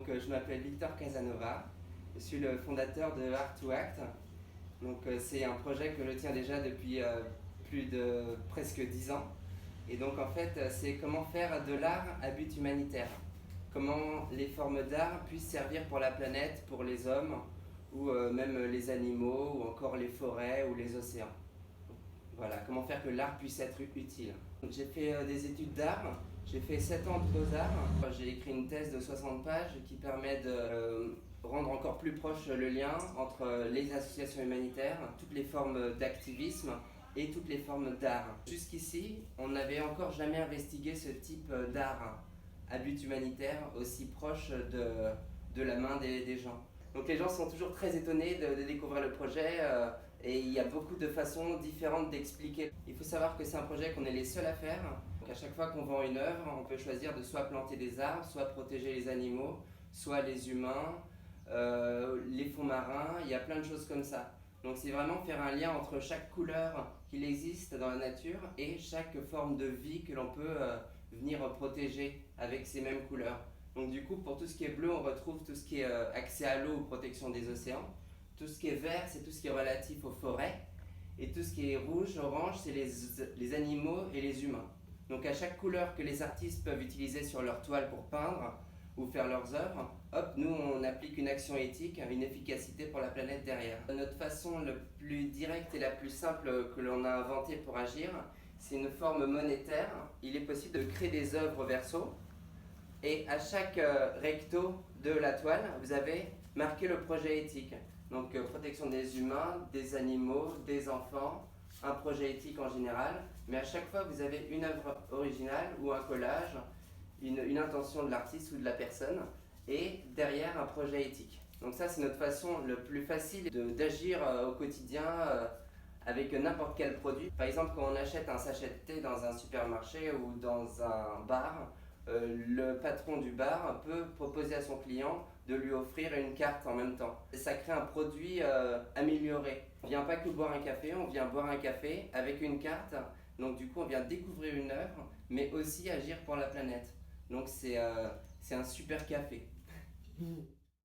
Je m'appelle Victor Casanova, je suis le fondateur de Art2Act. C'est un projet que je tiens déjà depuis plus de presque 10 ans. Et donc en fait, c'est comment faire de l'art à but humanitaire. Comment les formes d'art puissent servir pour la planète, pour les hommes, ou même les animaux, ou encore les forêts ou les océans. Voilà, comment faire que l'art puisse être utile. J'ai fait des études d'art, j'ai fait 7 ans de beaux-arts. J'ai écrit une thèse de 60 pages qui permet de rendre encore plus proche le lien entre les associations humanitaires, toutes les formes d'activisme et toutes les formes d'art. Jusqu'ici, on n'avait encore jamais investigué ce type d'art à but humanitaire aussi proche de la main des gens. Donc les gens sont toujours très étonnés de découvrir le projet et il y a beaucoup de façons différentes d'expliquer. Il faut savoir que c'est un projet qu'on est les seuls à faire. Donc à chaque fois qu'on vend une œuvre, on peut choisir de soit planter des arbres, soit protéger les animaux, soit les humains, les fonds marins, il y a plein de choses comme ça. Donc c'est vraiment faire un lien entre chaque couleur qu'il existe dans la nature et chaque forme de vie que l'on peut venir protéger avec ces mêmes couleurs. Donc du coup, pour tout ce qui est bleu, on retrouve tout ce qui est accès à l'eau ou protection des océans. Tout ce qui est vert, c'est tout ce qui est relatif aux forêts. Et tout ce qui est rouge, orange, c'est les animaux et les humains. Donc à chaque couleur que les artistes peuvent utiliser sur leur toile pour peindre ou faire leurs œuvres, hop, nous on applique une action éthique, une efficacité pour la planète derrière. Notre façon la plus directe et la plus simple que l'on a inventée pour agir, c'est une forme monétaire. Il est possible de créer des œuvres verso. Et à chaque recto de la toile, vous avez marqué le projet éthique. Donc protection des humains, des animaux, des enfants, un projet éthique en général. Mais à chaque fois, vous avez une œuvre originale ou un collage, une intention de l'artiste ou de la personne, et derrière un projet éthique. Donc ça, c'est notre façon le plus facile d'agir au quotidien avec n'importe quel produit. Par exemple, quand on achète un sachet de thé dans un supermarché ou dans un bar, le patron du bar peut proposer à son client de lui offrir une carte en même temps. Et ça crée un produit amélioré. On ne vient pas que boire un café, on vient boire un café avec une carte. Donc du coup, on vient découvrir une œuvre, mais aussi agir pour la planète. Donc c'est un super café.